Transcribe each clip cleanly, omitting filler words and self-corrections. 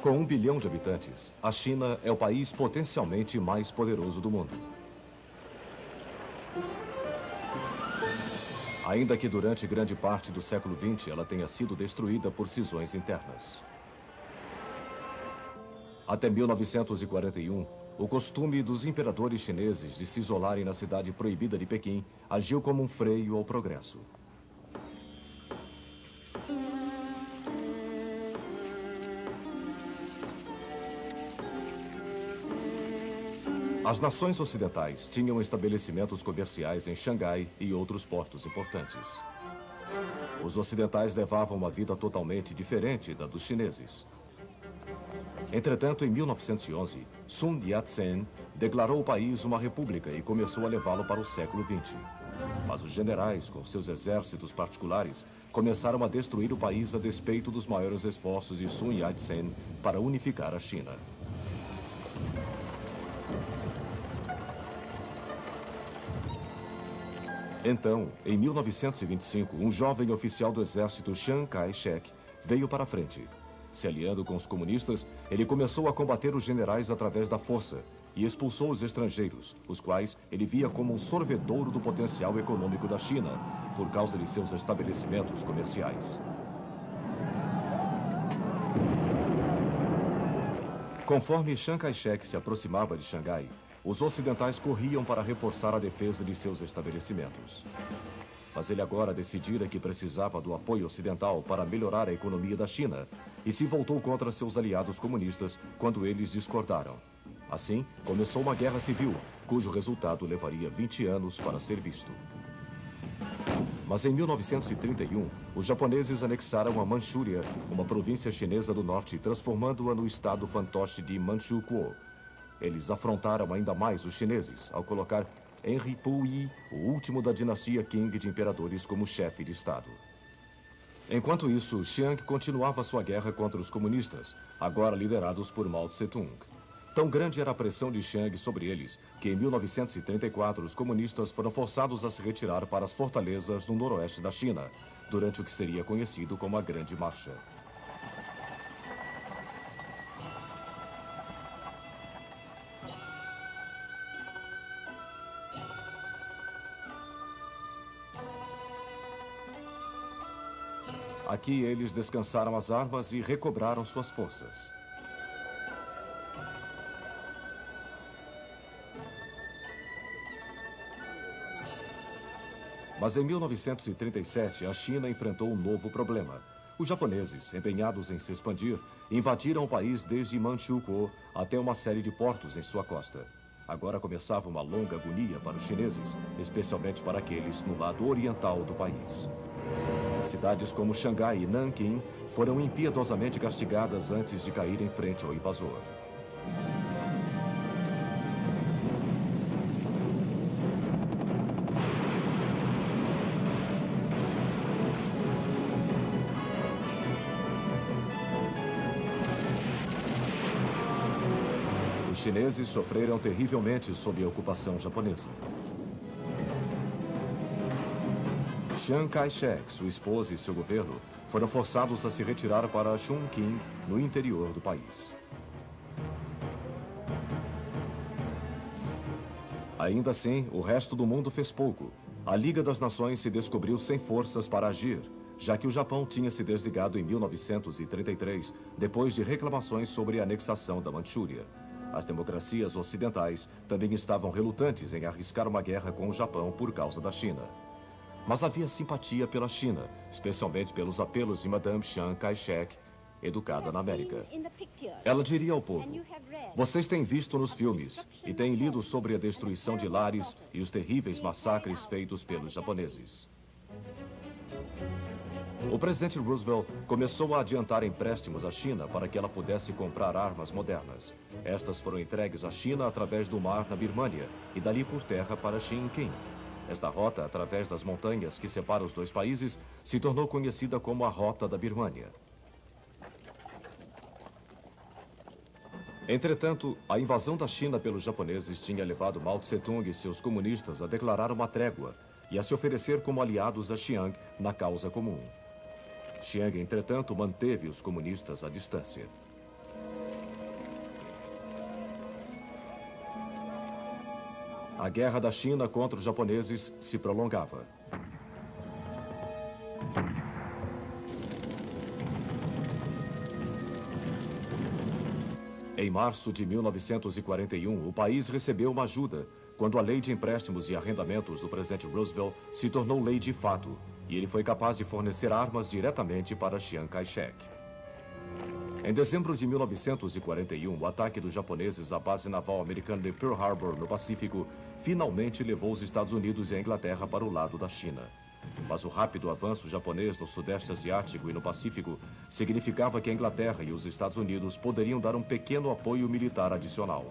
Com 1 bilhão de habitantes, a China é o país potencialmente mais poderoso do mundo. Ainda que durante grande parte do século XX ela tenha sido destruída por cisões internas. Até 1941, o costume dos imperadores chineses de se isolarem na cidade proibida de Pequim agiu como um freio ao progresso. As nações ocidentais tinham estabelecimentos comerciais em Xangai e outros portos importantes. Os ocidentais levavam uma vida totalmente diferente da dos chineses. Entretanto, em 1911, Sun Yat-sen declarou o país uma república e começou a levá-lo para o século XX. Mas os generais, com seus exércitos particulares, começaram a destruir o país a despeito dos maiores esforços de Sun Yat-sen para unificar a China. Então, em 1925, um jovem oficial do exército, Chiang Kai-shek, veio para a frente. Se aliando com os comunistas, ele começou a combater os generais através da força e expulsou os estrangeiros, os quais ele via como um sorvedouro do potencial econômico da China, por causa de seus estabelecimentos comerciais. Conforme Chiang Kai-shek se aproximava de Xangai, os ocidentais corriam para reforçar a defesa de seus estabelecimentos. Mas ele agora decidira que precisava do apoio ocidental para melhorar a economia da China e se voltou contra seus aliados comunistas quando eles discordaram. Assim, começou uma guerra civil, cujo resultado levaria 20 anos para ser visto. Mas em 1931, os japoneses anexaram a Manchúria, uma província chinesa do norte, transformando-a no estado fantoche de Manchukuo. Eles afrontaram ainda mais os chineses ao colocar Henry Puyi, o último da dinastia Qing de imperadores, como chefe de estado. Enquanto isso, Chiang continuava sua guerra contra os comunistas, agora liderados por Mao Tse-tung. Tão grande era a pressão de Chiang sobre eles, que em 1934 os comunistas foram forçados a se retirar para as fortalezas no noroeste da China, durante o que seria conhecido como a Grande Marcha. Aqui eles descansaram as armas e recobraram suas forças. Mas em 1937, a China enfrentou um novo problema. Os japoneses, empenhados em se expandir, invadiram o país desde Manchukuo até uma série de portos em sua costa. Agora começava uma longa agonia para os chineses, especialmente para aqueles no lado oriental do país. Cidades como Xangai e Nanquim foram impiedosamente castigadas antes de cair em frente ao invasor. Os chineses sofreram terrivelmente sob a ocupação japonesa. Chiang Kai-shek, sua esposa e seu governo foram forçados a se retirar para Chongqing, no interior do país. Ainda assim, o resto do mundo fez pouco. A Liga das Nações se descobriu sem forças para agir, já que o Japão tinha se desligado em 1933, depois de reclamações sobre a anexação da Manchúria. As democracias ocidentais também estavam relutantes em arriscar uma guerra com o Japão por causa da China. Mas havia simpatia pela China, especialmente pelos apelos de Madame Chiang Kai-shek, educada na América. Ela diria ao povo: vocês têm visto nos filmes e têm lido sobre a destruição de lares e os terríveis massacres feitos pelos japoneses. O presidente Roosevelt começou a adiantar empréstimos à China para que ela pudesse comprar armas modernas. Estas foram entregues à China através do mar na Birmânia e dali por terra para Xinjiang. Esta rota, através das montanhas que separam os dois países, se tornou conhecida como a Rota da Birmânia. Entretanto, a invasão da China pelos japoneses tinha levado Mao Tse-tung e seus comunistas a declarar uma trégua e a se oferecer como aliados a Chiang na causa comum. Chiang, entretanto, manteve os comunistas à distância. A guerra da China contra os japoneses se prolongava. Em março de 1941, o país recebeu uma ajuda quando a Lei de Empréstimos e Arrendamentos do presidente Roosevelt se tornou lei de fato, e ele foi capaz de fornecer armas diretamente para Chiang Kai-shek. Em dezembro de 1941, o ataque dos japoneses à base naval americana de Pearl Harbor, no Pacífico, finalmente levou os Estados Unidos e a Inglaterra para o lado da China. Mas o rápido avanço japonês no Sudeste Asiático e no Pacífico significava que a Inglaterra e os Estados Unidos poderiam dar um pequeno apoio militar adicional.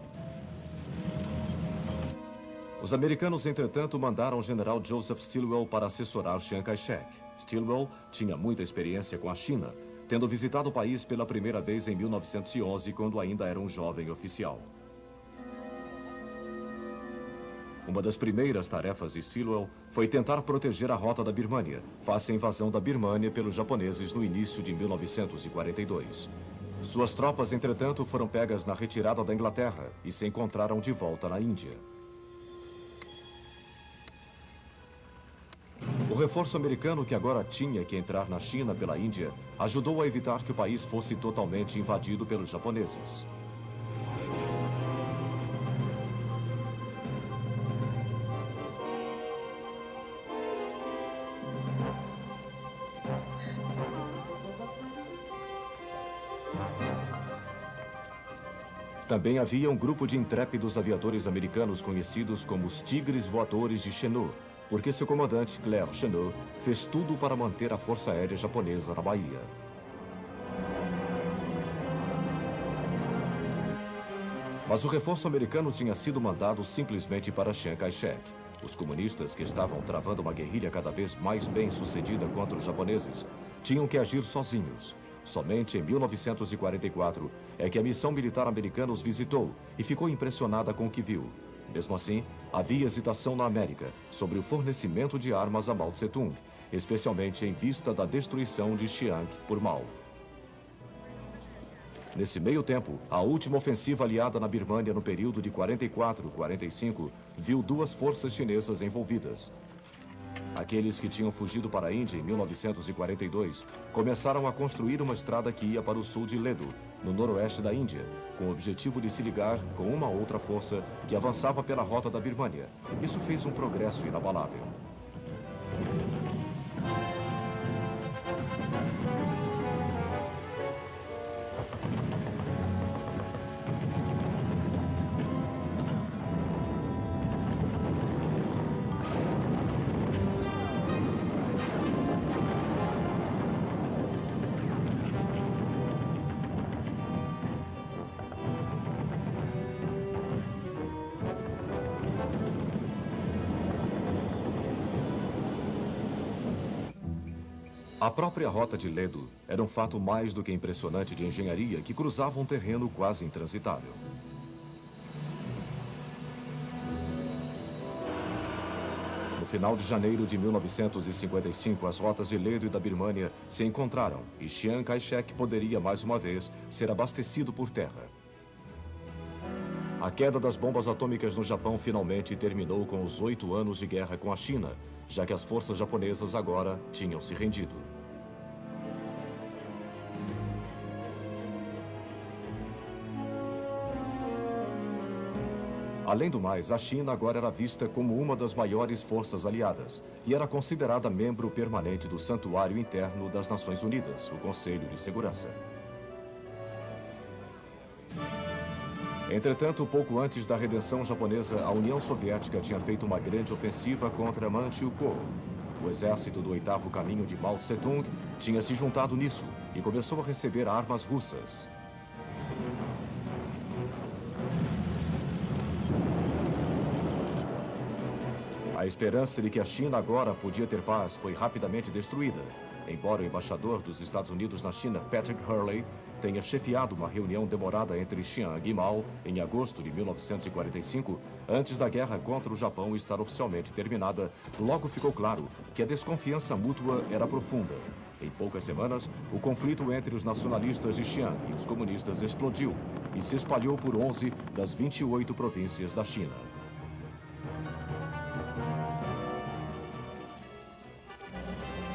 Os americanos, entretanto, mandaram o general Joseph Stilwell para assessorar Chiang Kai-shek. Stilwell tinha muita experiência com a China, tendo visitado o país pela primeira vez em 1911, quando ainda era um jovem oficial. Uma das primeiras tarefas de Stilwell foi tentar proteger a rota da Birmânia, face à invasão da Birmânia pelos japoneses no início de 1942. Suas tropas, entretanto, foram pegas na retirada da Inglaterra e se encontraram de volta na Índia. O reforço americano, que agora tinha que entrar na China pela Índia, ajudou a evitar que o país fosse totalmente invadido pelos japoneses. Também havia um grupo de intrépidos aviadores americanos conhecidos como os Tigres Voadores de Chenot, porque seu comandante, Claire Chenot, fez tudo para manter a Força Aérea Japonesa na Bahia. Mas o reforço americano tinha sido mandado simplesmente para Chiang Kai-shek. Os comunistas, que estavam travando uma guerrilha cada vez mais bem-sucedida contra os japoneses, tinham que agir sozinhos. Somente em 1944 é que a missão militar americana os visitou e ficou impressionada com o que viu. Mesmo assim, havia hesitação na América sobre o fornecimento de armas a Mao Tse-tung, especialmente em vista da destruição de Chiang por Mao. Nesse meio tempo, a última ofensiva aliada na Birmânia no período de 44-45 viu duas forças chinesas envolvidas. Aqueles que tinham fugido para a Índia em 1942 começaram a construir uma estrada que ia para o sul de Ledo, no noroeste da Índia, com o objetivo de se ligar com uma outra força que avançava pela rota da Birmânia. Isso fez um progresso inabalável. A própria rota de Ledo era um fato mais do que impressionante de engenharia que cruzava um terreno quase intransitável. No final de janeiro de 1955, as rotas de Ledo e da Birmânia se encontraram e Chiang Kai-shek poderia, mais uma vez, ser abastecido por terra. A queda das bombas atômicas no Japão finalmente terminou com os 8 anos de guerra com a China, já que as forças japonesas agora tinham se rendido. Além do mais, a China agora era vista como uma das maiores forças aliadas e era considerada membro permanente do Santuário Interno das Nações Unidas, o Conselho de Segurança. Entretanto, pouco antes da redenção japonesa, a União Soviética tinha feito uma grande ofensiva contra Manchukuo. O exército do 8º Caminho de Mao Tse-tung tinha se juntado nisso e começou a receber armas russas. A esperança de que a China agora podia ter paz foi rapidamente destruída, embora o embaixador dos Estados Unidos na China, Patrick Hurley, tenha chefiado uma reunião demorada entre Chiang e Mao em agosto de 1945, antes da guerra contra o Japão estar oficialmente terminada, logo ficou claro que a desconfiança mútua era profunda. Em poucas semanas, o conflito entre os nacionalistas de Chiang e os comunistas explodiu e se espalhou por 11 das 28 províncias da China.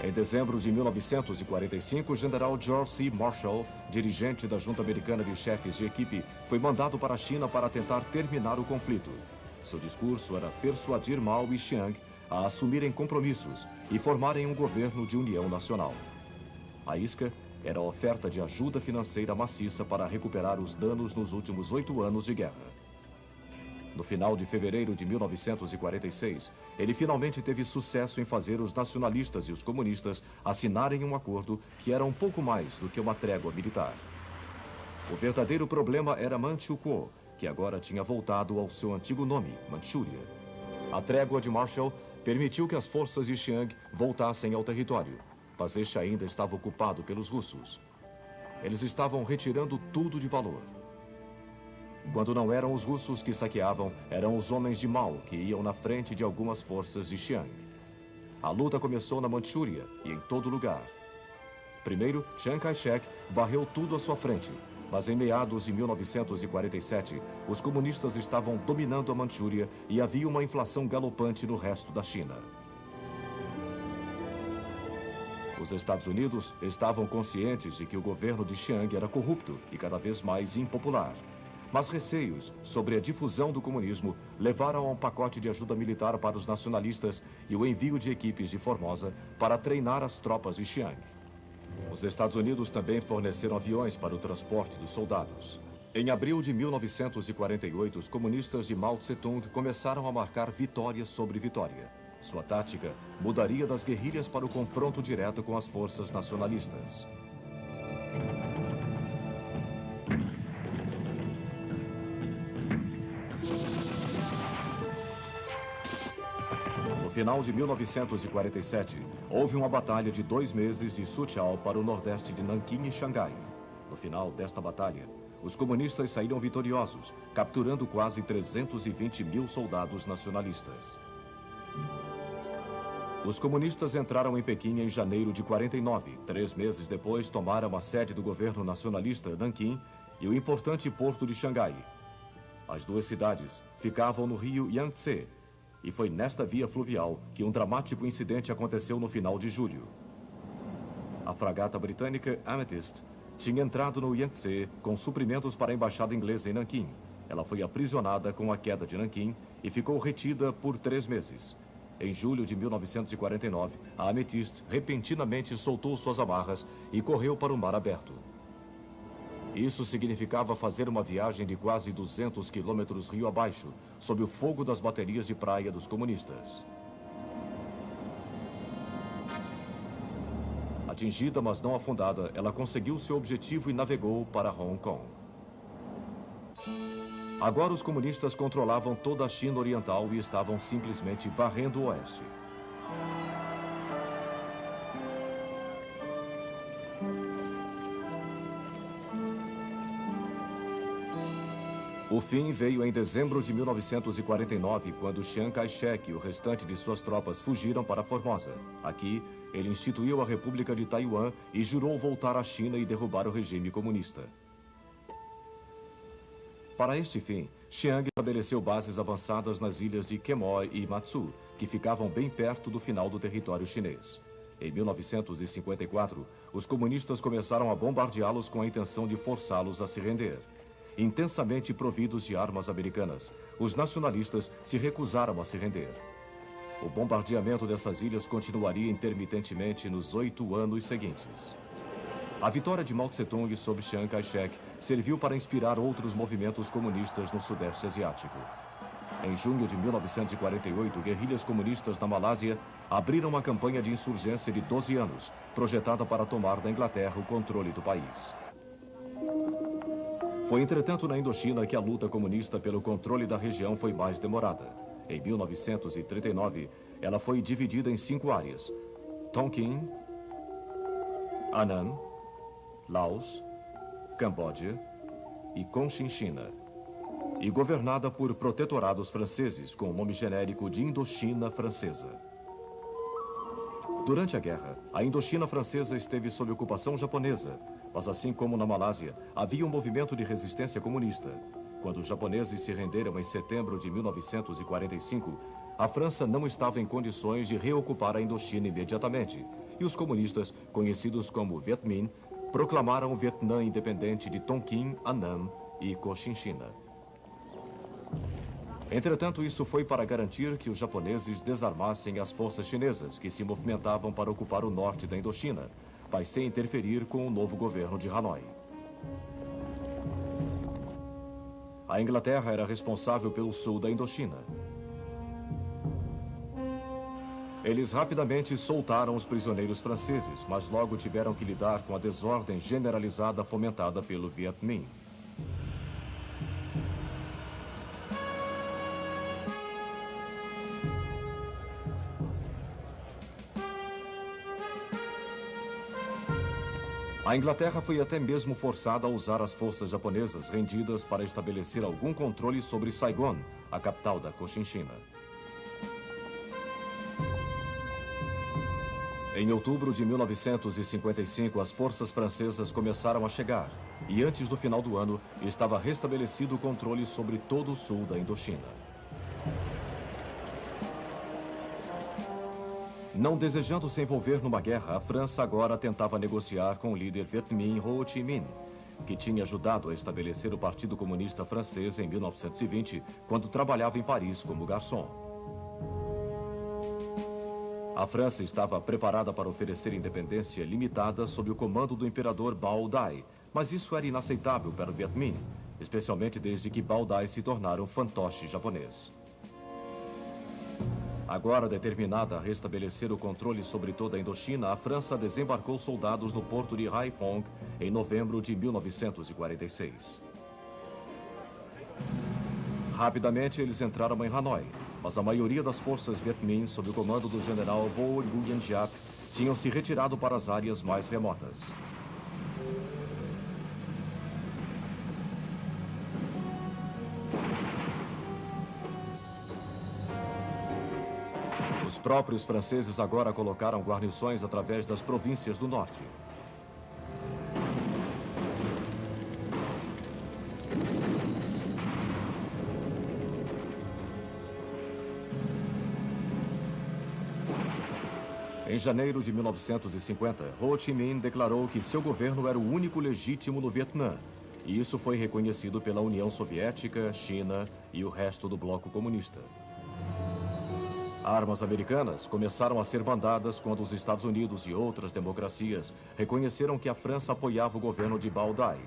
Em dezembro de 1945, o general George C. Marshall, dirigente da Junta Americana de Chefes de Equipe, foi mandado para a China para tentar terminar o conflito. Seu discurso era persuadir Mao e Chiang a assumirem compromissos e formarem um governo de união nacional. A isca era a oferta de ajuda financeira maciça para recuperar os danos nos últimos 8 anos de guerra. No final de fevereiro de 1946, ele finalmente teve sucesso em fazer os nacionalistas e os comunistas assinarem um acordo que era um pouco mais do que uma trégua militar. O verdadeiro problema era Manchukuo, que agora tinha voltado ao seu antigo nome, Manchúria. A trégua de Marshall permitiu que as forças de Chiang voltassem ao território, mas este ainda estava ocupado pelos russos. Eles estavam retirando tudo de valor. Quando não eram os russos que saqueavam, eram os homens de Mao que iam na frente de algumas forças de Chiang. A luta começou na Manchúria e em todo lugar. Primeiro, Chiang Kai-shek varreu tudo à sua frente, mas em meados de 1947, os comunistas estavam dominando a Manchúria e havia uma inflação galopante no resto da China. Os Estados Unidos estavam conscientes de que o governo de Chiang era corrupto e cada vez mais impopular. Mas receios sobre a difusão do comunismo levaram a um pacote de ajuda militar para os nacionalistas e o envio de equipes de Formosa para treinar as tropas de Chiang. Os Estados Unidos também forneceram aviões para o transporte dos soldados. Em abril de 1948, os comunistas de Mao Tse-tung começaram a marcar vitória sobre vitória. Sua tática mudaria das guerrilhas para o confronto direto com as forças nacionalistas. No final de 1947, houve uma batalha de 2 meses de Suqiao para o nordeste de Nanquim e Xangai. No final desta batalha, os comunistas saíram vitoriosos, capturando quase 320 mil soldados nacionalistas. Os comunistas entraram em Pequim em janeiro de 49. 3 meses depois, tomaram a sede do governo nacionalista, Nanquim, e o importante porto de Xangai. As duas cidades ficavam no rio Yangtze, e foi nesta via fluvial que um dramático incidente aconteceu no final de julho. A fragata britânica Amethyst tinha entrado no Yangtze com suprimentos para a embaixada inglesa em Nanquim. Ela foi aprisionada com a queda de Nanquim e ficou retida por 3 meses. Em julho de 1949, a Amethyst repentinamente soltou suas amarras e correu para o mar aberto. Isso significava fazer uma viagem de quase 200 quilômetros rio abaixo, sob o fogo das baterias de praia dos comunistas. Atingida, mas não afundada, ela conseguiu seu objetivo e navegou para Hong Kong. Agora os comunistas controlavam toda a China Oriental e estavam simplesmente varrendo o oeste. O fim veio em dezembro de 1949, quando Chiang Kai-shek e o restante de suas tropas fugiram para Formosa. Aqui, ele instituiu a República de Taiwan e jurou voltar à China e derrubar o regime comunista. Para este fim, Chiang estabeleceu bases avançadas nas ilhas de Quemoy e Matsu, que ficavam bem perto do final do território chinês. Em 1954, os comunistas começaram a bombardeá-los com a intenção de forçá-los a se render. Intensamente providos de armas americanas, os nacionalistas se recusaram a se render. O bombardeamento dessas ilhas continuaria intermitentemente nos 8 anos seguintes. A vitória de Mao Tse-tung sobre Chiang Kai-shek serviu para inspirar outros movimentos comunistas no Sudeste Asiático. Em junho de 1948, guerrilhas comunistas na Malásia abriram uma campanha de insurgência de 12 anos, projetada para tomar da Inglaterra o controle do país. Foi, entretanto, na Indochina que a luta comunista pelo controle da região foi mais demorada. Em 1939, ela foi dividida em 5 áreas: Tonkin, Annam, Laos, Camboja e Cochinchina, e governada por protetorados franceses com o nome genérico de Indochina Francesa. Durante a guerra, a Indochina Francesa esteve sob ocupação japonesa, mas assim como na Malásia, havia um movimento de resistência comunista. Quando os japoneses se renderam em setembro de 1945, a França não estava em condições de reocupar a Indochina imediatamente, e os comunistas, conhecidos como Viet Minh, proclamaram o Vietnã independente de Tonkin, Annam e Cochinchina. Entretanto, isso foi para garantir que os japoneses desarmassem as forças chinesas que se movimentavam para ocupar o norte da Indochina, mas sem interferir com o novo governo de Hanoi. A Inglaterra era responsável pelo sul da Indochina. Eles rapidamente soltaram os prisioneiros franceses, mas logo tiveram que lidar com a desordem generalizada fomentada pelo Viet Minh. A Inglaterra foi até mesmo forçada a usar as forças japonesas rendidas para estabelecer algum controle sobre Saigon, a capital da Cochinchina. Em outubro de 1955, as forças francesas começaram a chegar e, antes do final do ano, estava restabelecido o controle sobre todo o sul da Indochina. Não desejando se envolver numa guerra, a França agora tentava negociar com o líder Viet Minh Ho Chi Minh, que tinha ajudado a estabelecer o Partido Comunista Francês em 1920, quando trabalhava em Paris como garçom. A França estava preparada para oferecer independência limitada sob o comando do imperador Bao Dai, mas isso era inaceitável para o Viet Minh, especialmente desde que Bao Dai se tornara um fantoche japonês. Agora determinada a restabelecer o controle sobre toda a Indochina, a França desembarcou soldados no porto de Haiphong em novembro de 1946. Rapidamente eles entraram em Hanoi, mas a maioria das forças Viet Minh, sob o comando do general Vo Nguyen Giap, tinham se retirado para as áreas mais remotas. Os próprios franceses agora colocaram guarnições através das províncias do norte. Em janeiro de 1950, Ho Chi Minh declarou que seu governo era o único legítimo no Vietnã, e isso foi reconhecido pela União Soviética, China e o resto do bloco comunista. Armas americanas começaram a ser mandadas quando os Estados Unidos e outras democracias reconheceram que a França apoiava o governo de Bao Dai.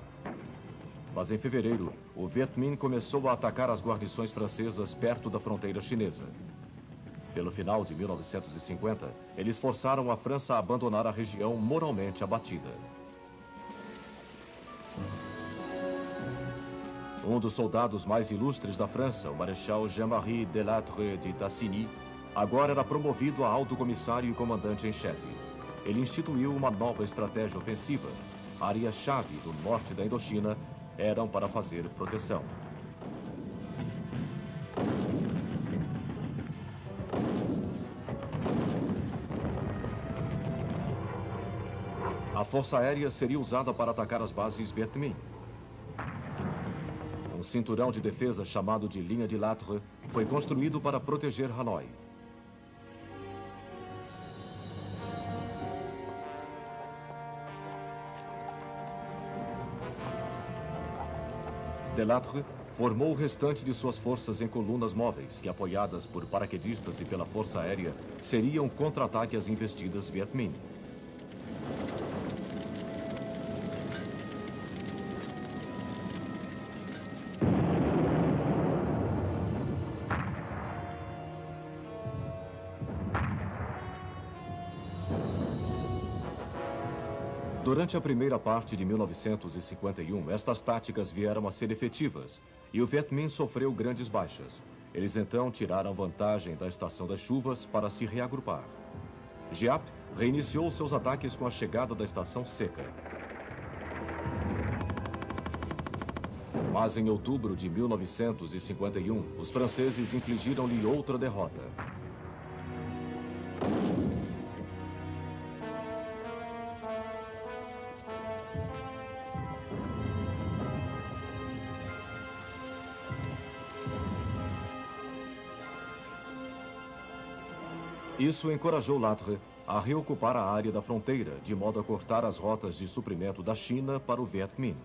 Mas em fevereiro, o Viet Minh começou a atacar as guarnições francesas perto da fronteira chinesa. Pelo final de 1950, eles forçaram a França a abandonar a região moralmente abatida. Um dos soldados mais ilustres da França, o Marechal Jean-Marie Delattre de Tassigny, agora era promovido a alto comissário e comandante-em-chefe. Ele instituiu uma nova estratégia ofensiva. Áreas-chave do norte da Indochina eram para fazer proteção. A força aérea seria usada para atacar as bases Viet Minh. Um cinturão de defesa chamado de linha de Latre foi construído para proteger Hanoi. Delattre formou o restante de suas forças em colunas móveis que, apoiadas por paraquedistas e pela força aérea, seriam contra-ataque às investidas Viet Minh. Durante a primeira parte de 1951, estas táticas vieram a ser efetivas e o Viet Minh sofreu grandes baixas. Eles então tiraram vantagem da estação das chuvas para se reagrupar. Giap reiniciou seus ataques com a chegada da estação seca. Mas em outubro de 1951, os franceses infligiram-lhe outra derrota. Isso encorajou Latre a reocupar a área da fronteira, de modo a cortar as rotas de suprimento da China para o Viet Minh.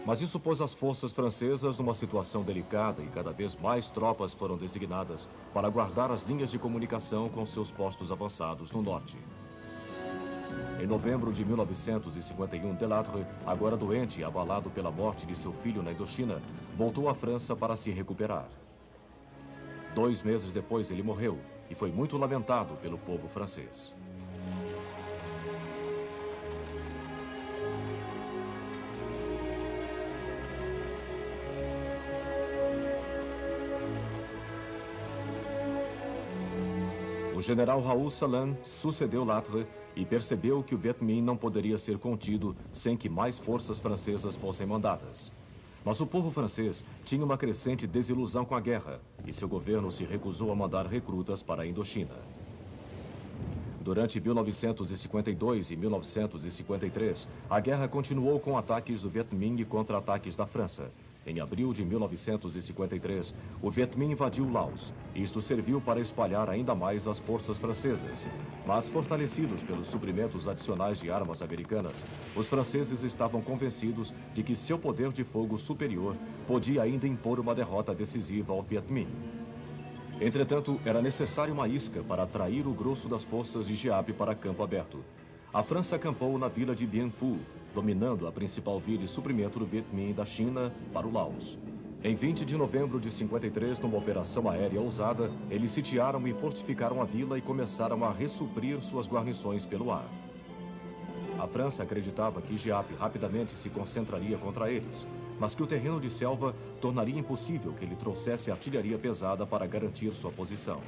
Mas isso pôs as forças francesas numa situação delicada e cada vez mais tropas foram designadas para guardar as linhas de comunicação com seus postos avançados no norte. Em novembro de 1951, Delattre, agora doente e abalado pela morte de seu filho na Indochina, voltou à França para se recuperar. 2 meses depois ele morreu e foi muito lamentado pelo povo francês. O general Raoul Salan sucedeu Lattre e percebeu que o Viet Minh não poderia ser contido sem que mais forças francesas fossem mandadas. Mas o povo francês tinha uma crescente desilusão com a guerra e seu governo se recusou a mandar recrutas para a Indochina. Durante 1952 e 1953, a guerra continuou com ataques do Viet Minh e contra-ataques da França. Em abril de 1953, o Viet Minh invadiu Laos. Isto serviu para espalhar ainda mais as forças francesas. Mas, fortalecidos pelos suprimentos adicionais de armas americanas, os franceses estavam convencidos de que seu poder de fogo superior podia ainda impor uma derrota decisiva ao Viet Minh. Entretanto, era necessário uma isca para atrair o grosso das forças de Giap para campo aberto. A França acampou na vila de Bien Phu, dominando a principal via de suprimento do Viet Minh da China para o Laos. Em 20 de novembro de 53, numa operação aérea ousada, eles sitiaram e fortificaram a vila e começaram a ressuprir suas guarnições pelo ar. A França acreditava que Giap rapidamente se concentraria contra eles, mas que o terreno de selva tornaria impossível que ele trouxesse artilharia pesada para garantir sua posição.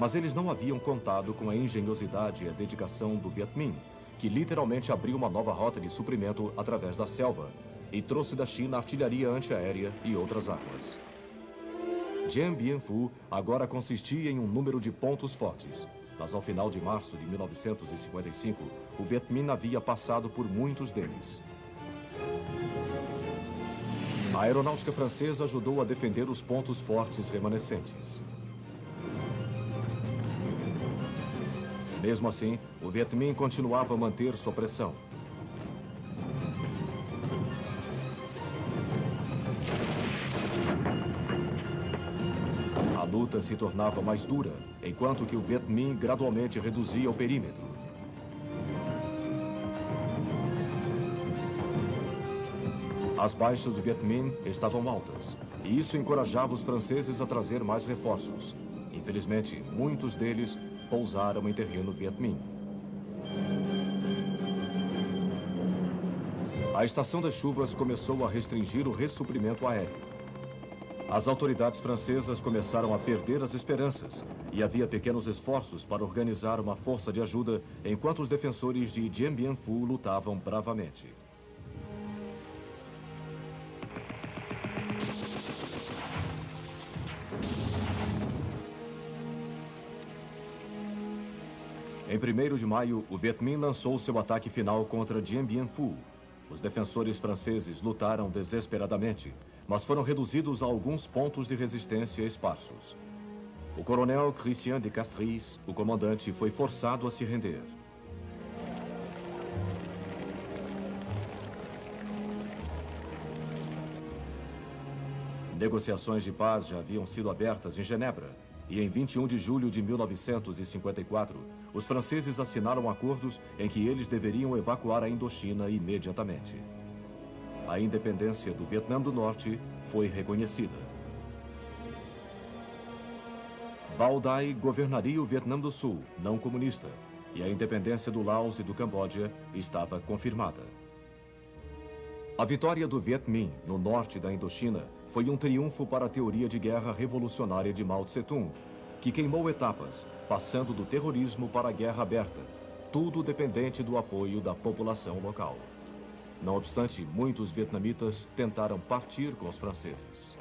Mas eles não haviam contado com a engenhosidade e a dedicação do Viet Minh, que literalmente abriu uma nova rota de suprimento através da selva e trouxe da China artilharia antiaérea e outras armas. Dien Bien Phu agora consistia em um número de pontos fortes, mas ao final de março de 1955, o Viet Minh havia passado por muitos deles. A aeronáutica francesa ajudou a defender os pontos fortes remanescentes. Mesmo assim, o Viet Minh continuava a manter sua pressão. A luta se tornava mais dura, enquanto que o Viet Minh gradualmente reduzia o perímetro. As baixas do Viet Minh estavam altas, e isso encorajava os franceses a trazer mais reforços. Infelizmente, muitos deles pousaram em terreno Viet Minh. A estação das chuvas começou a restringir o ressuprimento aéreo. As autoridades francesas começaram a perder as esperanças e havia pequenos esforços para organizar uma força de ajuda enquanto os defensores de Dien Bien Phu lutavam bravamente. Em 1º de maio, o Viet Minh lançou seu ataque final contra Dien Bien Phu. Os defensores franceses lutaram desesperadamente, mas foram reduzidos a alguns pontos de resistência esparsos. O coronel Christian de Castries, o comandante, foi forçado a se render. Negociações de paz já haviam sido abertas em Genebra, e em 21 de julho de 1954, os franceses assinaram acordos em que eles deveriam evacuar a Indochina imediatamente. A independência do Vietnã do Norte foi reconhecida. Bao Dai governaria o Vietnã do Sul, não comunista, e a independência do Laos e do Camboja estava confirmada. A vitória do Viet Minh no norte da Indochina foi um triunfo para a teoria de guerra revolucionária de Mao Tse-tung, que queimou etapas, passando do terrorismo para a guerra aberta, tudo dependente do apoio da população local. Não obstante, muitos vietnamitas tentaram partir com os franceses.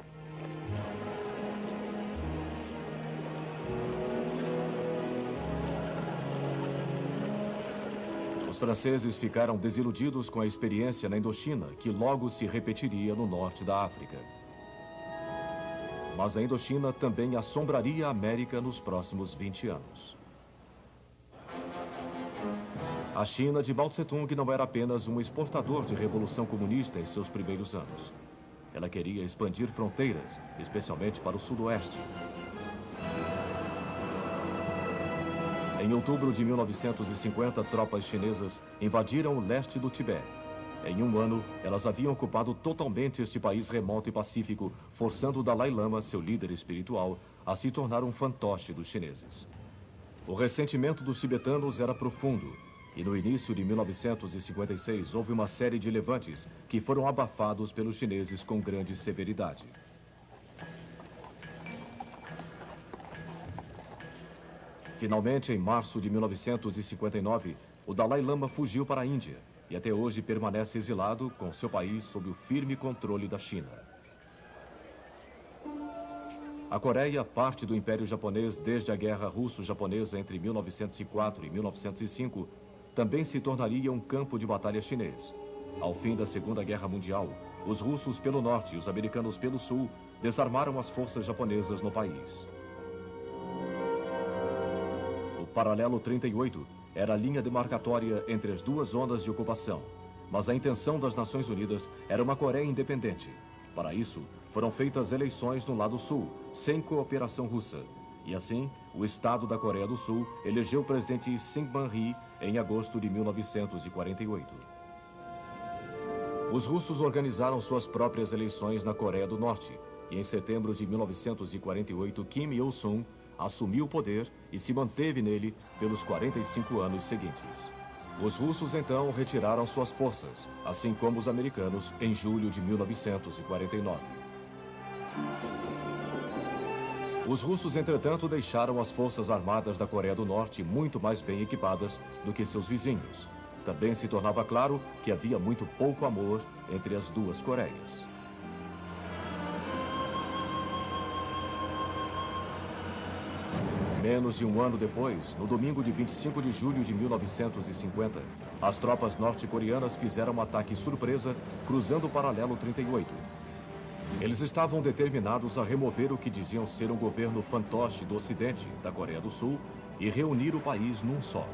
Os franceses ficaram desiludidos com a experiência na Indochina, que logo se repetiria no norte da África. Mas a Indochina também assombraria a América nos próximos 20 anos. A China de Mao Tse-tung não era apenas um exportador de revolução comunista em seus primeiros anos. Ela queria expandir fronteiras, especialmente para o sudoeste. Em outubro de 1950, tropas chinesas invadiram o leste do Tibete. Em um ano, elas haviam ocupado totalmente este país remoto e pacífico, forçando o Dalai Lama, seu líder espiritual, a se tornar um fantoche dos chineses. O ressentimento dos tibetanos era profundo, e no início de 1956 houve uma série de levantes que foram abafados pelos chineses com grande severidade. Finalmente, em março de 1959, o Dalai Lama fugiu para a Índia e até hoje permanece exilado com seu país sob o firme controle da China. A Coreia, parte do Império Japonês desde a Guerra Russo-Japonesa entre 1904 e 1905, também se tornaria um campo de batalha chinês. Ao fim da Segunda Guerra Mundial, os russos pelo norte e os americanos pelo sul desarmaram as forças japonesas no país. O paralelo 38 era a linha demarcatória entre as duas zonas de ocupação, mas a intenção das Nações Unidas era uma Coreia independente. Para isso, foram feitas eleições no lado sul, sem cooperação russa. E assim, o Estado da Coreia do Sul elegeu o presidente Syngman-rhee em agosto de 1948. Os russos organizaram suas próprias eleições na Coreia do Norte, e em setembro de 1948, Kim Il-sung assumiu o poder e se manteve nele pelos 45 anos seguintes. Os russos, então, retiraram suas forças, assim como os americanos, em julho de 1949. Os russos, entretanto, deixaram as forças armadas da Coreia do Norte muito mais bem equipadas do que seus vizinhos. Também se tornava claro que havia muito pouco amor entre as duas Coreias. Menos de um ano depois, no domingo de 25 de julho de 1950, as tropas norte-coreanas fizeram um ataque surpresa cruzando o paralelo 38. Eles estavam determinados a remover o que diziam ser um governo fantoche do Ocidente, da Coreia do Sul, e reunir o país num só.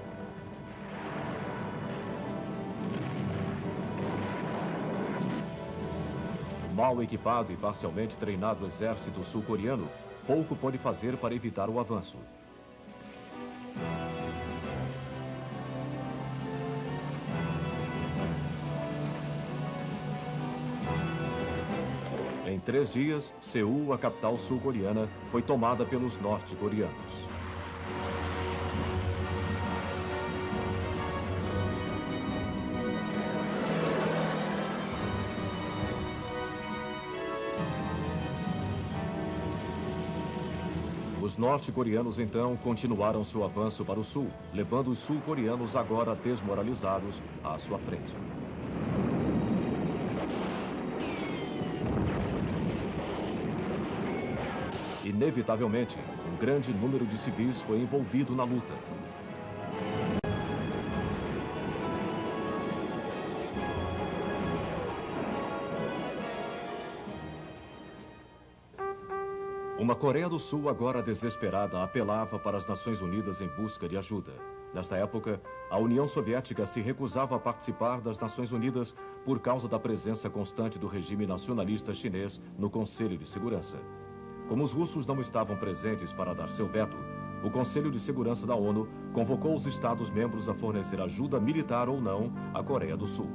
O mal equipado e parcialmente treinado exército sul-coreano pouco pôde fazer para evitar o avanço. Em 3 dias, Seul, a capital sul-coreana, foi tomada pelos norte-coreanos. Os norte-coreanos, então, continuaram seu avanço para o sul, levando os sul-coreanos agora desmoralizados à sua frente. Inevitavelmente, um grande número de civis foi envolvido na luta. Uma Coreia do Sul agora desesperada apelava para as Nações Unidas em busca de ajuda. Nesta época, a União Soviética se recusava a participar das Nações Unidas por causa da presença constante do regime nacionalista chinês no Conselho de Segurança. Como os russos não estavam presentes para dar seu veto, o Conselho de Segurança da ONU convocou os Estados-membros a fornecer ajuda militar ou não à Coreia do Sul.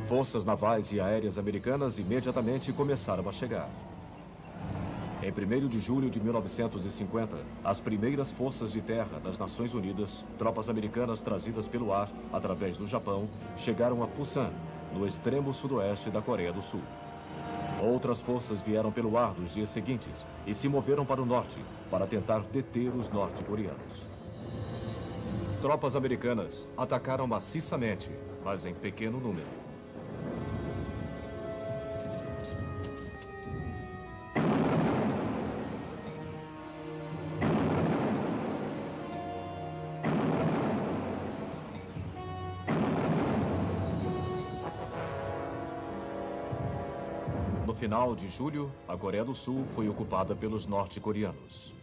Forças navais e aéreas americanas imediatamente começaram a chegar. Em 1º de julho de 1950, as primeiras forças de terra das Nações Unidas, tropas americanas trazidas pelo ar através do Japão, chegaram a Pusan, no extremo sudoeste da Coreia do Sul. Outras forças vieram pelo ar nos dias seguintes e se moveram para o norte para tentar deter os norte-coreanos. Tropas americanas atacaram maciçamente, mas em pequeno número. No final de julho, a Coreia do Sul foi ocupada pelos norte-coreanos.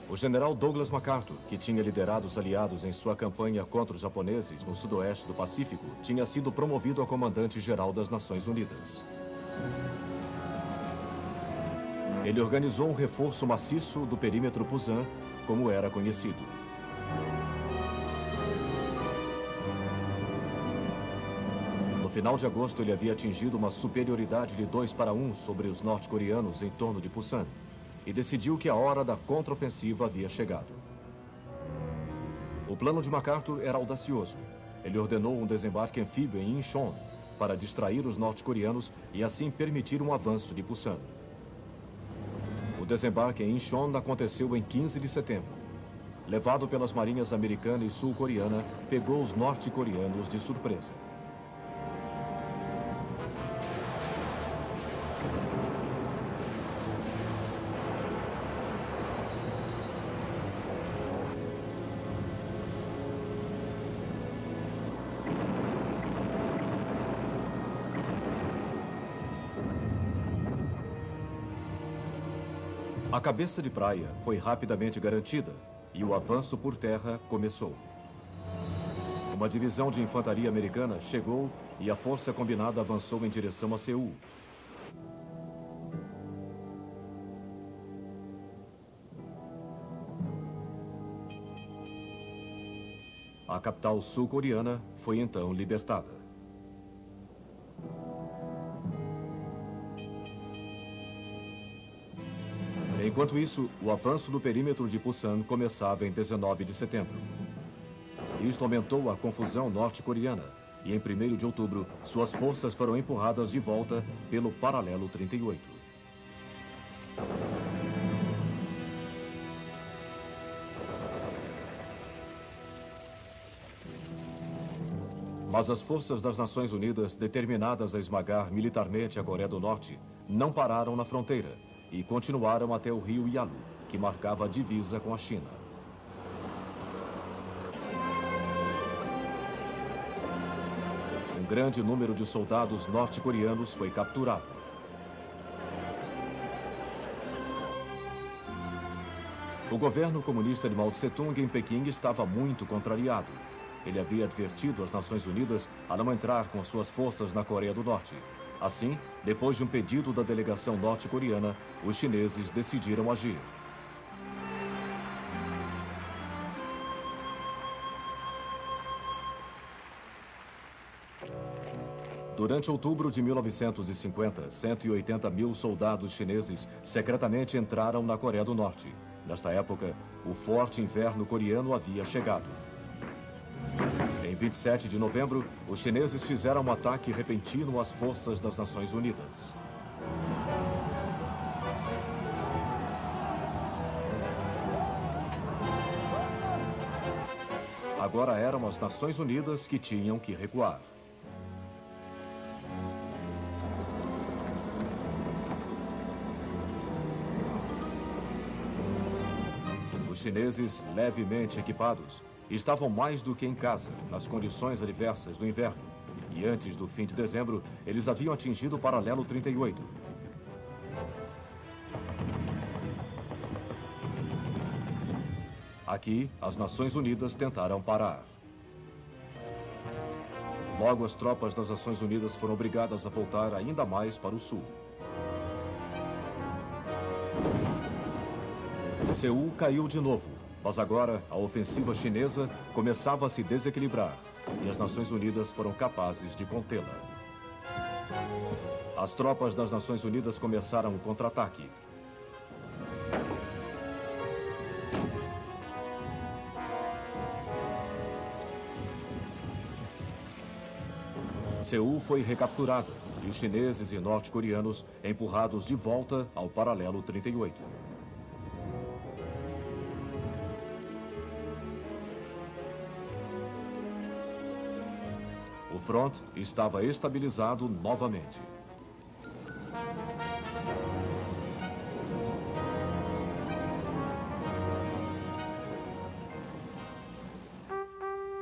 O general Douglas MacArthur, que tinha liderado os aliados em sua campanha contra os japoneses no sudoeste do Pacífico, tinha sido promovido a comandante-geral das Nações Unidas. Ele organizou um reforço maciço do perímetro Pusan, como era conhecido. No final de agosto, ele havia atingido uma superioridade de 2-1 sobre os norte-coreanos em torno de Pusan e decidiu que a hora da contraofensiva havia chegado. O plano de MacArthur era audacioso. Ele ordenou um desembarque anfíbio em Incheon para distrair os norte-coreanos e assim permitir um avanço de Pusan. O desembarque em Incheon aconteceu em 15 de setembro. Levado pelas marinhas americana e sul-coreana, pegou os norte-coreanos de surpresa. A cabeça de praia foi rapidamente garantida e o avanço por terra começou. Uma divisão de infantaria americana chegou e a força combinada avançou em direção a Seul. A capital sul-coreana foi então libertada. Enquanto isso, o avanço do perímetro de Pusan começava em 19 de setembro. Isto aumentou a confusão norte-coreana e em 1º de outubro, suas forças foram empurradas de volta pelo paralelo 38. Mas as forças das Nações Unidas, determinadas a esmagar militarmente a Coreia do Norte, não pararam na fronteira e continuaram até o rio Yalu, que marcava a divisa com a China. Um grande número de soldados norte-coreanos foi capturado. O governo comunista de Mao Tse-tung em Pequim estava muito contrariado. Ele havia advertido as Nações Unidas a não entrar com suas forças na Coreia do Norte. Assim, depois de um pedido da delegação norte-coreana, os chineses decidiram agir. Durante outubro de 1950, 180 mil soldados chineses secretamente entraram na Coreia do Norte. Nesta época, o forte inverno coreano havia chegado. Em 27 de novembro, os chineses fizeram um ataque repentino às forças das Nações Unidas. Agora eram as Nações Unidas que tinham que recuar. Os chineses, levemente equipados, estavam mais do que em casa, nas condições adversas do inverno. E antes do fim de dezembro, eles haviam atingido o paralelo 38. Aqui, as Nações Unidas tentaram parar. Logo, as tropas das Nações Unidas foram obrigadas a voltar ainda mais para o sul. Seul caiu de novo, mas agora a ofensiva chinesa começava a se desequilibrar e as Nações Unidas foram capazes de contê-la. As tropas das Nações Unidas começaram o contra-ataque. Seul foi recapturada e os chineses e norte-coreanos empurrados de volta ao paralelo 38. O front estava estabilizado novamente.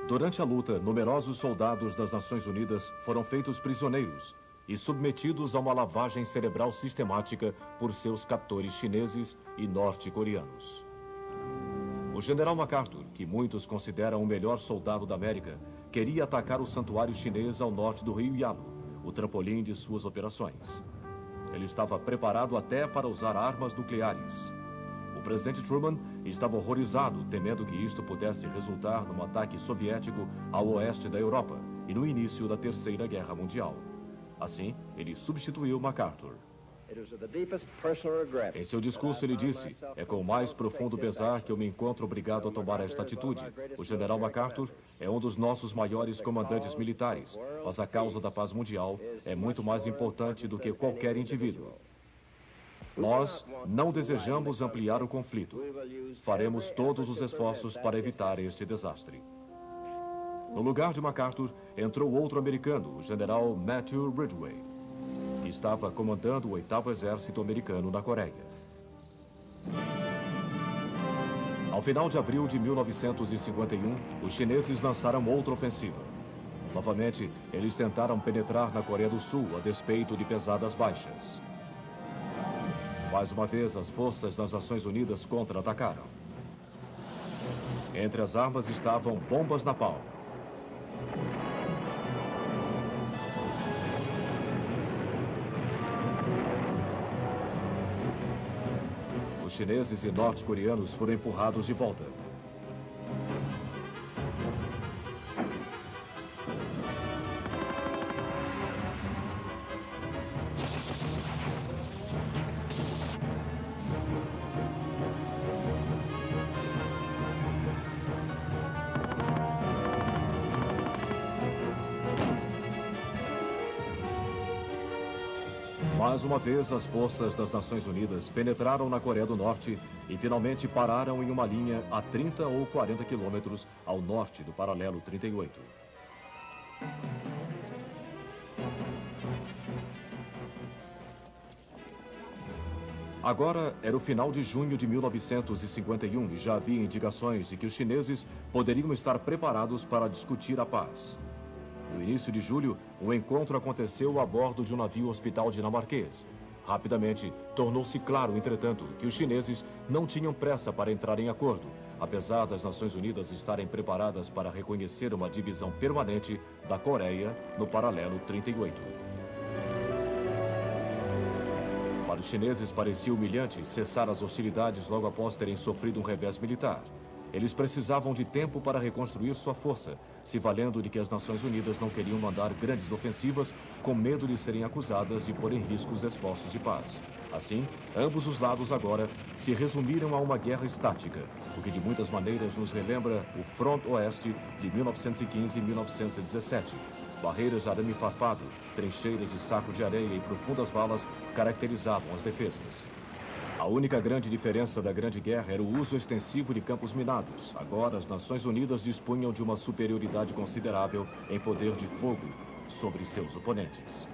Durante a luta, numerosos soldados das Nações Unidas foram feitos prisioneiros e submetidos a uma lavagem cerebral sistemática por seus captores chineses e norte-coreanos. O general MacArthur, que muitos consideram o melhor soldado da América, queria atacar o santuário chinês ao norte do rio Yalu, o trampolim de suas operações. Ele estava preparado até para usar armas nucleares. O presidente Truman estava horrorizado, temendo que isto pudesse resultar num ataque soviético ao oeste da Europa e no início da Terceira Guerra Mundial. Assim, ele substituiu MacArthur. Em seu discurso, ele disse: "É com o mais profundo pesar que eu me encontro obrigado a tomar esta atitude. O general MacArthur é um dos nossos maiores comandantes militares, mas a causa da paz mundial é muito mais importante do que qualquer indivíduo. Nós não desejamos ampliar o conflito. Faremos todos os esforços para evitar este desastre." No lugar de MacArthur, entrou outro americano, o general Matthew Ridgway, que estava comandando o 8º Exército Americano na Coreia. Ao final de abril de 1951, os chineses lançaram outra ofensiva. Novamente, eles tentaram penetrar na Coreia do Sul a despeito de pesadas baixas. Mais uma vez, as forças das Nações Unidas contra-atacaram. Entre as armas estavam bombas napalm. Os chineses e norte-coreanos foram empurrados de volta. Mais uma vez, as forças das Nações Unidas penetraram na Coreia do Norte e finalmente pararam em uma linha a 30 ou 40 quilômetros ao norte do paralelo 38. Agora era o final de junho de 1951 e já havia indicações de que os chineses poderiam estar preparados para discutir a paz. No início de julho, o encontro aconteceu a bordo de um navio hospital dinamarquês. Rapidamente, tornou-se claro, entretanto, que os chineses não tinham pressa para entrar em acordo, apesar das Nações Unidas estarem preparadas para reconhecer uma divisão permanente da Coreia no paralelo 38. Para os chineses, parecia humilhante cessar as hostilidades logo após terem sofrido um revés militar. Eles precisavam de tempo para reconstruir sua força, se valendo de que as Nações Unidas não queriam mandar grandes ofensivas com medo de serem acusadas de pôr em risco os esforços de paz. Assim, ambos os lados agora se resumiram a uma guerra estática, o que de muitas maneiras nos relembra o Front Oeste de 1915 e 1917. Barreiras de arame farpado, trincheiras de saco de areia e profundas valas caracterizavam as defesas. A única grande diferença da Grande Guerra era o uso extensivo de campos minados. Agora, as Nações Unidas dispunham de uma superioridade considerável em poder de fogo sobre seus oponentes.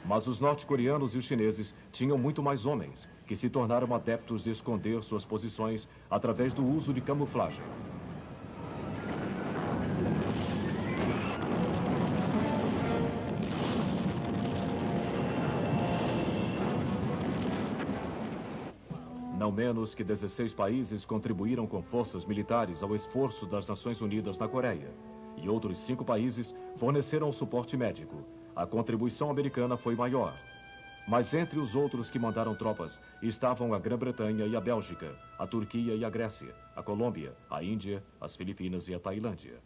Mas os norte-coreanos e os chineses tinham muito mais homens, que se tornaram adeptos de esconder suas posições através do uso de camuflagem. Não menos que 16 países contribuíram com forças militares ao esforço das Nações Unidas na Coreia, e outros 5 países forneceram suporte médico. A contribuição americana foi maior. Mas entre os outros que mandaram tropas estavam a Grã-Bretanha e a Bélgica, a Turquia e a Grécia, a Colômbia, a Índia, as Filipinas e a Tailândia.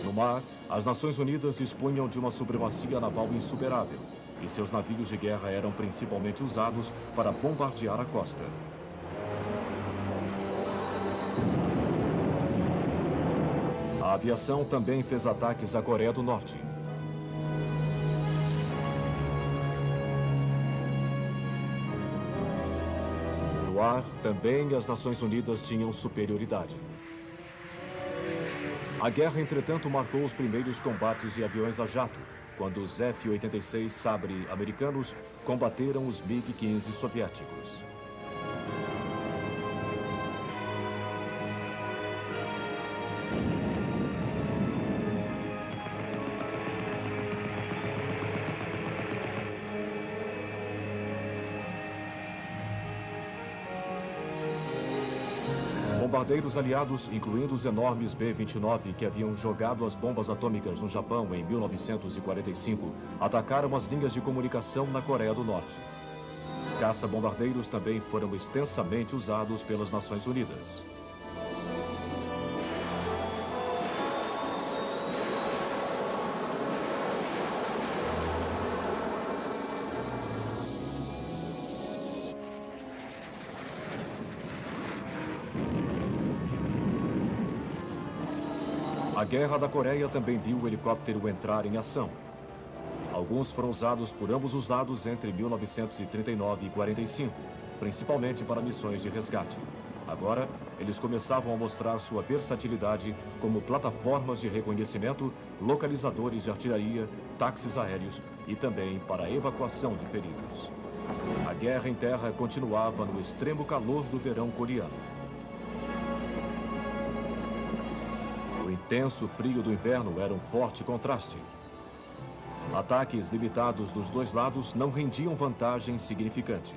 No mar, as Nações Unidas dispunham de uma supremacia naval insuperável, e seus navios de guerra eram principalmente usados para bombardear a costa. A aviação também fez ataques à Coreia do Norte. No ar, também as Nações Unidas tinham superioridade. A guerra, entretanto, marcou os primeiros combates de aviões a jato, quando os F-86 Sabre americanos combateram os MiG-15 soviéticos. bombardeiros aliados, incluindo os enormes B-29 que haviam jogado as bombas atômicas no Japão em 1945, atacaram as linhas de comunicação na Coreia do Norte. Caça-bombardeiros também foram extensamente usados pelas Nações Unidas. A Guerra da Coreia também viu o helicóptero entrar em ação. Alguns foram usados por ambos os lados entre 1939 e 45, principalmente para missões de resgate. Agora, eles começavam a mostrar sua versatilidade como plataformas de reconhecimento, localizadores de artilharia, táxis aéreos e também para a evacuação de feridos. A guerra em terra continuava no extremo calor do verão coreano. O intenso frio do inverno era um forte contraste. Ataques limitados dos dois lados não rendiam vantagem significante.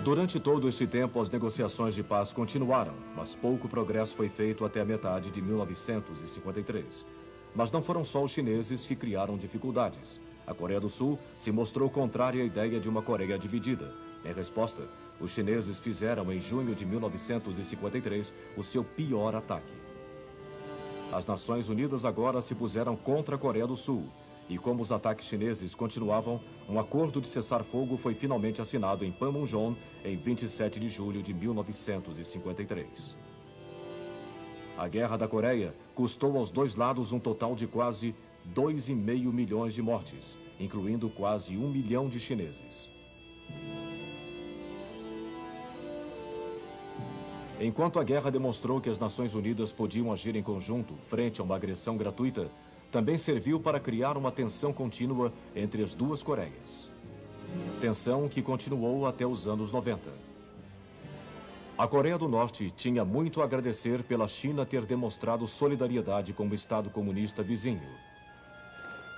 Durante todo este tempo, as negociações de paz continuaram, mas pouco progresso foi feito até a metade de 1953. Mas não foram só os chineses que criaram dificuldades. A Coreia do Sul se mostrou contrária à ideia de uma Coreia dividida. Em resposta, os chineses fizeram em junho de 1953 o seu pior ataque. As Nações Unidas agora se puseram contra a Coreia do Sul. E como os ataques chineses continuavam, um acordo de cessar-fogo foi finalmente assinado em Panmunjom em 27 de julho de 1953. A Guerra da Coreia custou aos dois lados um total de quase 2,5 milhões de mortes, incluindo quase 1 milhão de chineses. Enquanto a guerra demonstrou que as Nações Unidas podiam agir em conjunto frente a uma agressão gratuita, também serviu para criar uma tensão contínua entre as duas Coreias. Tensão que continuou até os anos 90. A Coreia do Norte tinha muito a agradecer pela China ter demonstrado solidariedade com o Estado comunista vizinho.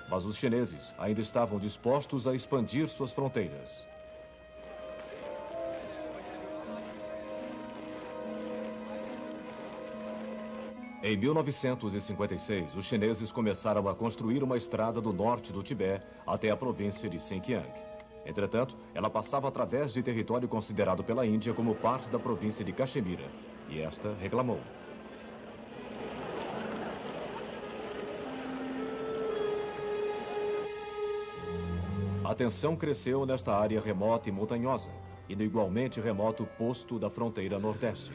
Mas os chineses ainda estavam dispostos a expandir suas fronteiras. Em 1956, os chineses começaram a construir uma estrada do norte do Tibete até a província de Xinjiang. Entretanto, ela passava através de território considerado pela Índia como parte da província de Caxemira, e esta reclamou. A tensão cresceu nesta área remota e montanhosa, e no igualmente remoto posto da fronteira nordeste.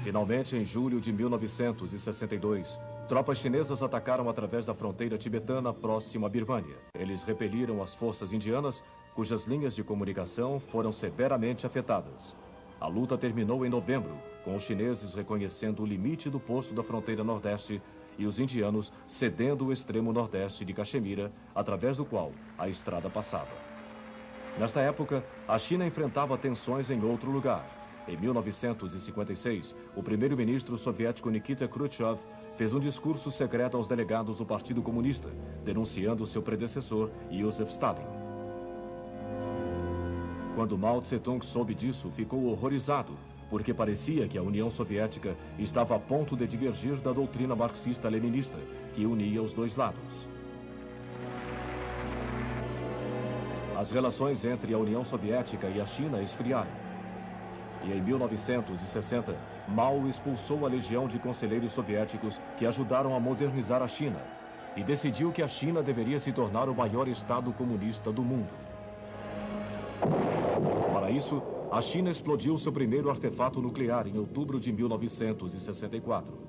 Finalmente, em julho de 1962, tropas chinesas atacaram através da fronteira tibetana próxima à Birmânia. Eles repeliram as forças indianas, cujas linhas de comunicação foram severamente afetadas. A luta terminou em novembro, com os chineses reconhecendo o limite do posto da fronteira nordeste e os indianos cedendo o extremo nordeste de Caxemira, através do qual a estrada passava. Nesta época, a China enfrentava tensões em outro lugar. Em 1956, o primeiro-ministro soviético Nikita Khrushchev fez um discurso secreto aos delegados do Partido Comunista, denunciando seu predecessor, Joseph Stalin. Quando Mao Tse-tung soube disso, ficou horrorizado, porque parecia que a União Soviética estava a ponto de divergir da doutrina marxista-leninista, que unia os dois lados. As relações entre a União Soviética e a China esfriaram. E em 1960, Mao expulsou a legião de conselheiros soviéticos que ajudaram a modernizar a China e decidiu que a China deveria se tornar o maior Estado comunista do mundo. Para isso, a China explodiu seu primeiro artefato nuclear em outubro de 1964.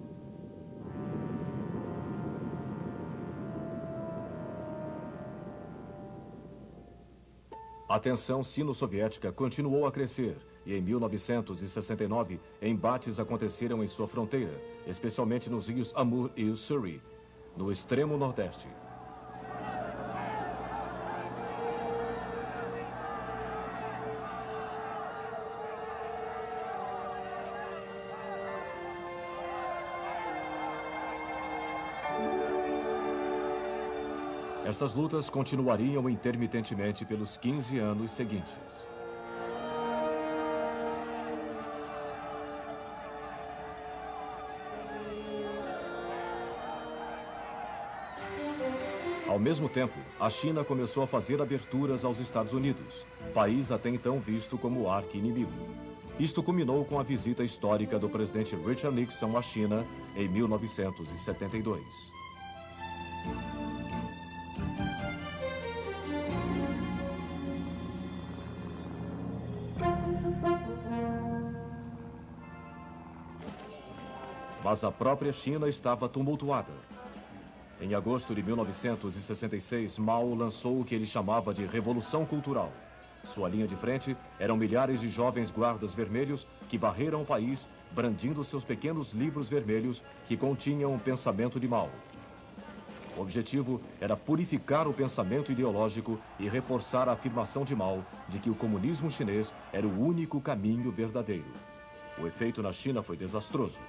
A tensão sino-soviética continuou a crescer e em 1969 embates aconteceram em sua fronteira, especialmente nos rios Amur e Ussuri, no extremo nordeste. Estas lutas continuariam intermitentemente pelos 15 anos seguintes. Ao mesmo tempo, a China começou a fazer aberturas aos Estados Unidos, país até então visto como arqui-inimigo. Isto culminou com a visita histórica do presidente Richard Nixon à China em 1972. Mas a própria China estava tumultuada. Em agosto de 1966, Mao lançou o que ele chamava de Revolução Cultural. Sua linha de frente eram milhares de jovens guardas vermelhos que varreram o país, brandindo seus pequenos livros vermelhos que continham o pensamento de Mao. O objetivo era purificar o pensamento ideológico e reforçar a afirmação de Mao de que o comunismo chinês era o único caminho verdadeiro. O efeito na China foi desastroso.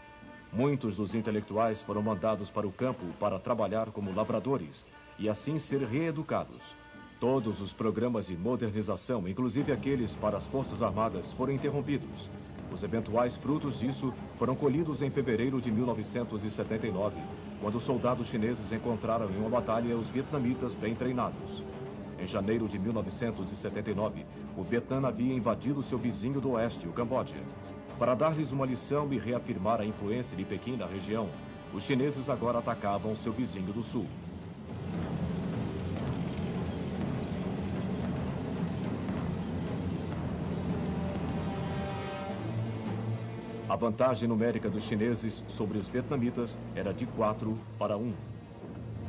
Muitos dos intelectuais foram mandados para o campo para trabalhar como lavradores e assim ser reeducados. Todos os programas de modernização, inclusive aqueles para as Forças Armadas, foram interrompidos. Os eventuais frutos disso foram colhidos em fevereiro de 1979, quando os soldados chineses encontraram em uma batalha os vietnamitas bem treinados. Em janeiro de 1979, o Vietnã havia invadido seu vizinho do oeste, o Camboja. Para dar-lhes uma lição e reafirmar a influência de Pequim na região, os chineses agora atacavam seu vizinho do sul. A vantagem numérica dos chineses sobre os vietnamitas era de 4-1.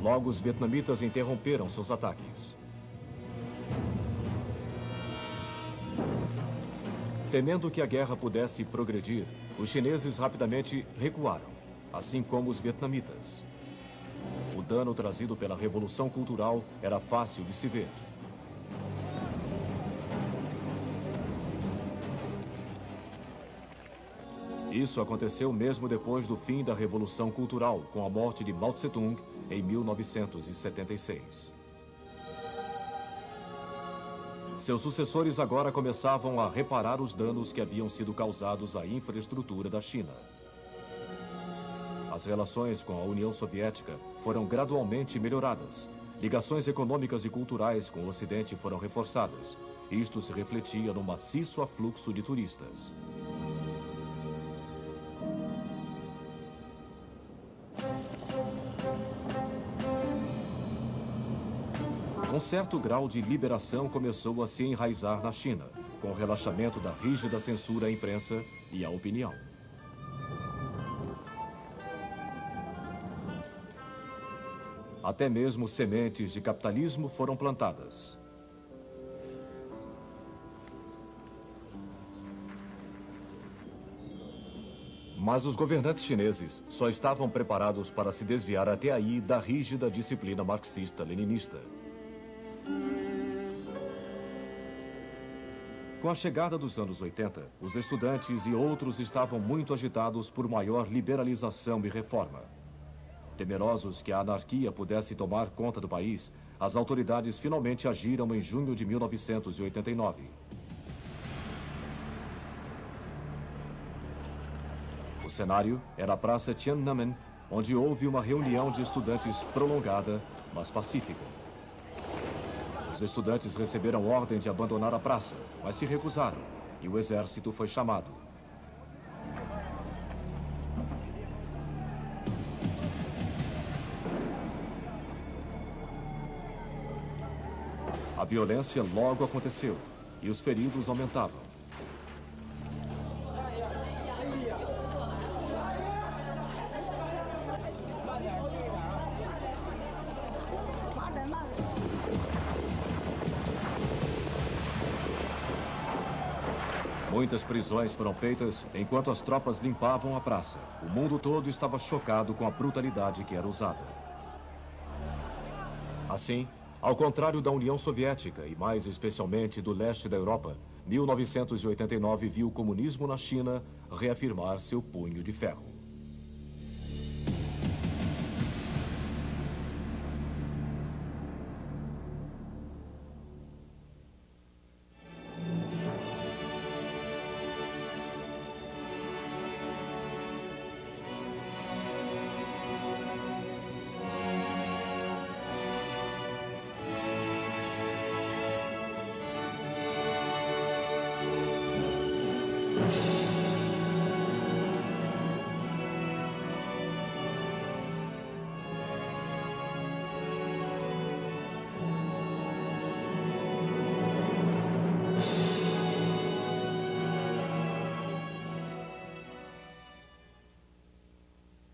Logo, os vietnamitas interromperam seus ataques. Temendo que a guerra pudesse progredir, os chineses rapidamente recuaram, assim como os vietnamitas. O dano trazido pela Revolução Cultural era fácil de se ver. Isso aconteceu mesmo depois do fim da Revolução Cultural, com a morte de Mao Tse-tung em 1976. Seus sucessores agora começavam a reparar os danos que haviam sido causados à infraestrutura da China. As relações com a União Soviética foram gradualmente melhoradas. Ligações econômicas e culturais com o Ocidente foram reforçadas. Isto se refletia no maciço afluxo de turistas. Um certo grau de liberação começou a se enraizar na China, com o relaxamento da rígida censura à imprensa e à opinião. Até mesmo sementes de capitalismo foram plantadas. Mas os governantes chineses só estavam preparados para se desviar até aí da rígida disciplina marxista-leninista. Com a chegada dos anos 80, os estudantes e outros estavam muito agitados por maior liberalização e reforma. Temerosos que a anarquia pudesse tomar conta do país, as autoridades finalmente agiram em junho de 1989. O cenário era a Praça Tiananmen, onde houve uma reunião de estudantes prolongada, mas pacífica. Os estudantes receberam ordem de abandonar a praça, mas se recusaram, e o exército foi chamado. A violência logo aconteceu, e os feridos aumentavam. Muitas prisões foram feitas enquanto as tropas limpavam a praça. O mundo todo estava chocado com a brutalidade que era usada. Assim, ao contrário da União Soviética e mais especialmente do leste da Europa, 1989 viu o comunismo na China reafirmar seu punho de ferro.